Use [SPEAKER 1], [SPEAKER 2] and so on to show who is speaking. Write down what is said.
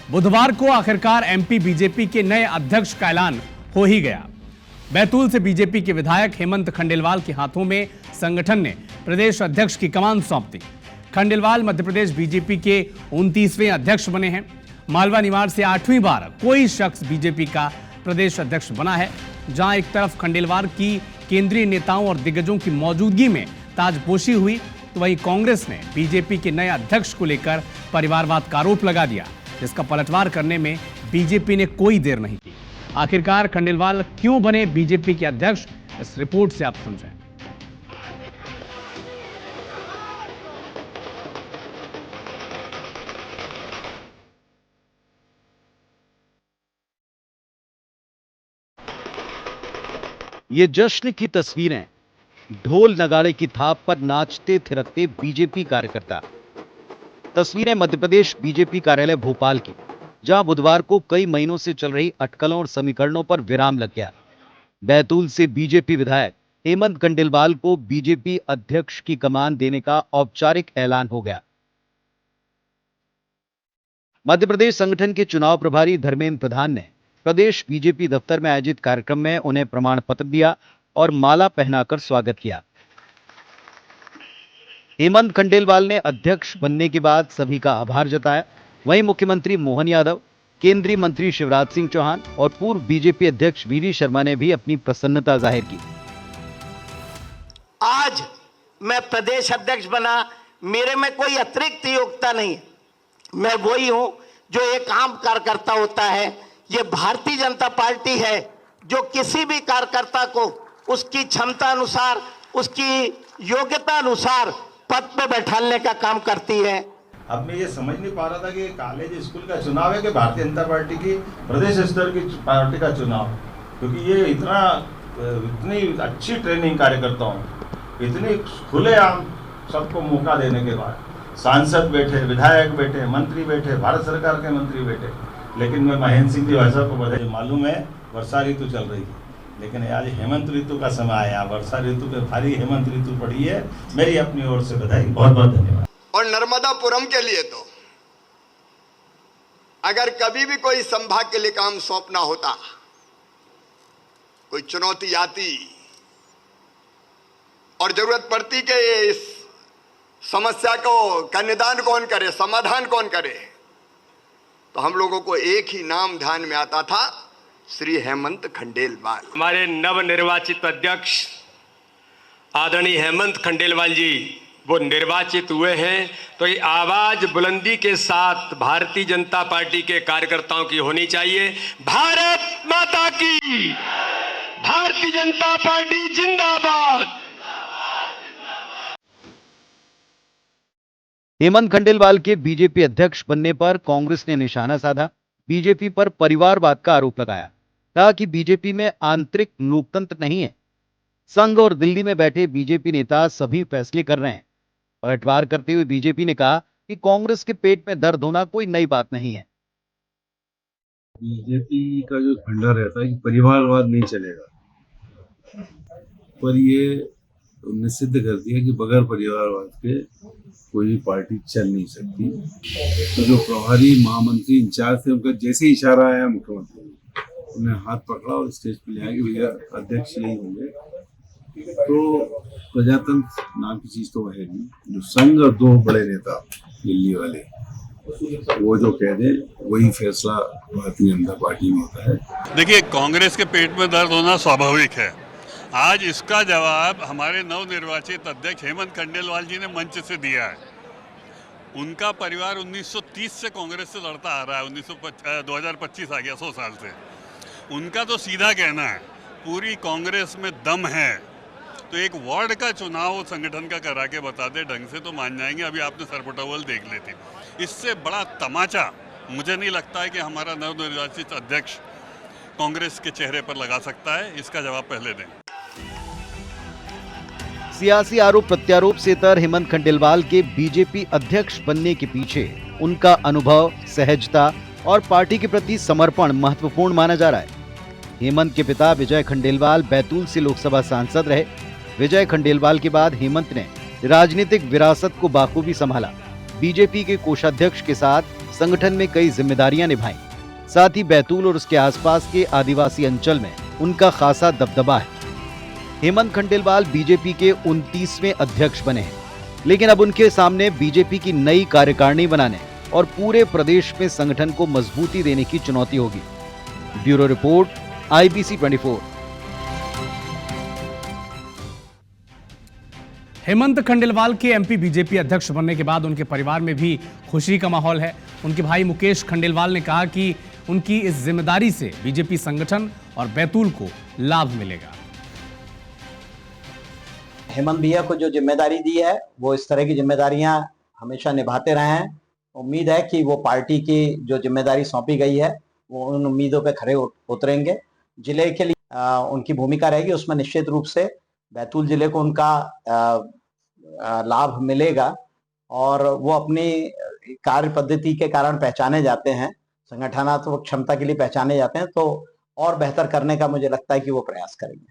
[SPEAKER 1] बुधवार को आखिरकार एमपी बीजेपी के नए अध्यक्ष का ऐलान हो ही गया। बैतूल से बीजेपी के विधायक हेमंत खंडेलवाल के हाथों में संगठन ने प्रदेश अध्यक्ष की कमान सौंप दी। खंडेलवाल मध्य प्रदेश बीजेपी के 29वें अध्यक्ष बने हैं। मालवा निवार से 8वीं बार कोई शख्स बीजेपी का प्रदेश अध्यक्ष बना है। जहां एक तरफ खंडेलवाल की केंद्रीय नेताओं और दिग्गजों की मौजूदगी में ताजपोशी हुई, तो वहीं कांग्रेस ने बीजेपी के नए अध्यक्ष को लेकर परिवारवाद का आरोप लगा दिया, जिसका पलटवार करने में बीजेपी ने कोई देर नहीं की। आखिरकार खंडेलवाल क्यों बने बीजेपी के अध्यक्ष, इस रिपोर्ट से आप समझें।
[SPEAKER 2] ये जश्न की तस्वीरें, ढोल नगाड़े की थाप पर नाचते थिरकते बीजेपी कार्यकर्ता। तस्वीरें मध्य प्रदेश बीजेपी कार्यालय भोपाल की, जहां बुधवार को कई महीनों से चल रही अटकलों और समीकरणों पर विराम लग गया। बैतूल से बीजेपी विधायक हेमंत खंडेलवाल को बीजेपी अध्यक्ष की कमान देने का औपचारिक ऐलान हो गया। मध्य प्रदेश संगठन के चुनाव प्रभारी धर्मेंद्र प्रधान ने प्रदेश बीजेपी दफ्तर में आयोजित कार्यक्रम में उन्हें प्रमाण पत्र दिया और माला पहनाकर स्वागत किया। हेमंत खंडेलवाल ने अध्यक्ष बनने के बाद सभी का आभार जताया। वहीं मुख्यमंत्री मोहन यादव, केंद्रीय मंत्री शिवराज सिंह चौहान और पूर्व बीजेपी अध्यक्ष वीडी शर्मा ने भी अपनी प्रसन्नता जाहिर की।
[SPEAKER 3] आज मैं प्रदेश अध्यक्ष बना, मेरे में कोई अतिरिक्त योग्यता नहीं, मैं वही हूं जो एक आम कार्यकर्ता होता है। ये भारतीय जनता पार्टी है जो किसी भी कार्यकर्ता को उसकी क्षमता अनुसार, उसकी योग्यता अनुसार पद पे बैठाने का काम करती है।
[SPEAKER 4] अब मैं ये समझ नहीं पा रहा था कि कॉलेज स्कूल का चुनाव है कि भारतीय जनता पार्टी की प्रदेश स्तर की पार्टी का चुनाव, क्योंकि ये इतनी अच्छी ट्रेनिंग कार्यकर्ताओं, इतनी खुलेआम सबको मौका देने के बाद सांसद बैठे, विधायक बैठे, मंत्री बैठे, भारत सरकार के मंत्री बैठे, लेकिन मैं महेंद्र सिंह जी भाषा को बधाई। मालूम है वर्षा ऋतु चल रही है, लेकिन आज हेमंत ऋतु का समय आया, वर्षा ऋतु पे भारी हेमंत ऋतु पड़ी है। मेरी अपनी ओर से बधाई, बहुत बहुत धन्यवाद।
[SPEAKER 5] और नर्मदापुरम के लिए तो अगर कभी भी कोई संभाग के लिए काम सौंपना होता, कोई चुनौती आती और जरूरत पड़ती कि इस समस्या का निदान कौन करे, समाधान कौन करे, तो हम लोगों को एक ही नाम ध्यान में आता था, श्री हेमंत खंडेलवाल।
[SPEAKER 6] हमारे नवनिर्वाचित अध्यक्ष आदरणीय हेमंत खंडेलवाल जी वो निर्वाचित हुए हैं, तो ये आवाज बुलंदी के साथ भारतीय जनता पार्टी के कार्यकर्ताओं की होनी चाहिए। भारत माता की, भारतीय जनता पार्टी जिंदाबाद।
[SPEAKER 2] हेमंत खंडेलवाल के बीजेपी अध्यक्ष बनने पर कांग्रेस ने निशाना साधा, बीजेपी पर परिवारवाद का आरोप लगाया। कहा कि बीजेपी में आंतरिक लोकतंत्र नहीं है, संघ और दिल्ली में बैठे बीजेपी नेता सभी फैसले कर रहे हैं। पलटवार करते हुए बीजेपी ने कहा कि कांग्रेस के पेट में दर्द होना कोई नई बात नहीं है।
[SPEAKER 7] बीजेपी का जो फंडा रहता है कि परिवारवाद नहीं चलेगा, पर ये उन्होंने सिद्ध कर दिया कि बगैर परिवारवाद के कोई भी पार्टी चल नहीं सकती। तो जो प्रभारी महामंत्री इंचार्ज थे, उनका जैसे ही इशारा आया मुख्यमंत्री उन्हें हाथ पकड़ा और स्टेज पे ले आया कि भैया अध्यक्ष यही होंगे। तो प्रजातंत्र नाम की चीज तो है नहीं, जो संघ और दो बड़े नेता दिल्ली वाले वो जो कह दे वही फैसला भारतीय जनता पार्टी में होता है।
[SPEAKER 8] देखिए, कांग्रेस के पेट में दर्द होना स्वाभाविक है। आज इसका जवाब हमारे नवनिर्वाचित अध्यक्ष हेमंत खंडेलवाल जी ने मंच से दिया है। उनका परिवार 1930 से कांग्रेस से लड़ता आ रहा है, 2025 आ गया, 100 साल से। उनका तो सीधा कहना है पूरी कांग्रेस में दम है, तो एक वार्ड का चुनाव संगठन का करा के बता दे ढंग से तो मान जाएंगे। अभी आपने सरपटावल देख लेते, इससे बड़ा तमाचा मुझे नहीं लगता है कि हमारा नवनिर्वाचित अध्यक्ष कांग्रेस के चेहरे पर लगा सकता है। इसका जवाब पहले दें।
[SPEAKER 2] सियासी आरोप प्रत्यारोप से तर हेमंत खंडेलवाल के बीजेपी अध्यक्ष बनने के पीछे उनका अनुभव, सहजता और पार्टी के प्रति समर्पण महत्वपूर्ण माना जा रहा है। हेमंत के पिता विजय खंडेलवाल बैतूल से लोकसभा सांसद रहे। विजय खंडेलवाल के बाद हेमंत ने राजनीतिक विरासत को बाखूबी संभाला। बीजेपी के कोषाध्यक्ष के साथ संगठन में कई जिम्मेदारियां निभाई। साथ ही बैतूल और उसके आसपास के आदिवासी अंचल में उनका खासा दबदबा है। हेमंत खंडेलवाल बीजेपी के 29वें अध्यक्ष बने हैं, लेकिन अब उनके सामने बीजेपी की नई कार्यकारिणी बनाने और पूरे प्रदेश में संगठन को मजबूती देने की चुनौती होगी। Bureau report, IBC 24।
[SPEAKER 1] Hemant Khandelwal के MP बीजेपी अध्यक्ष बनने के बाद उनके परिवार में भी खुशी का माहौल है। उनके भाई मुकेश खंडेलवाल ने कहा कि उनकी इस जिम्मेदारी से बीजेपी संगठन और बैतूल को लाभ मिलेगा।
[SPEAKER 9] हेमंत भैया को जो जिम्मेदारी दी है वो इस तरह की जिम्मेदारियां हमेशा निभाते रहे हैं। उम्मीद है कि वो पार्टी की जो जिम्मेदारी सौंपी गई है वो उन उम्मीदों पे खरे उतरेंगे। जिले के लिए उनकी भूमिका रहेगी, उसमें निश्चित रूप से बैतूल जिले को उनका लाभ मिलेगा और वो अपनी कार्य पद्धति के कारण पहचाने जाते हैं, संगठनात्मक क्षमता के लिए पहचाने जाते हैं, तो और बेहतर करने का मुझे लगता है कि वो प्रयास करेंगे।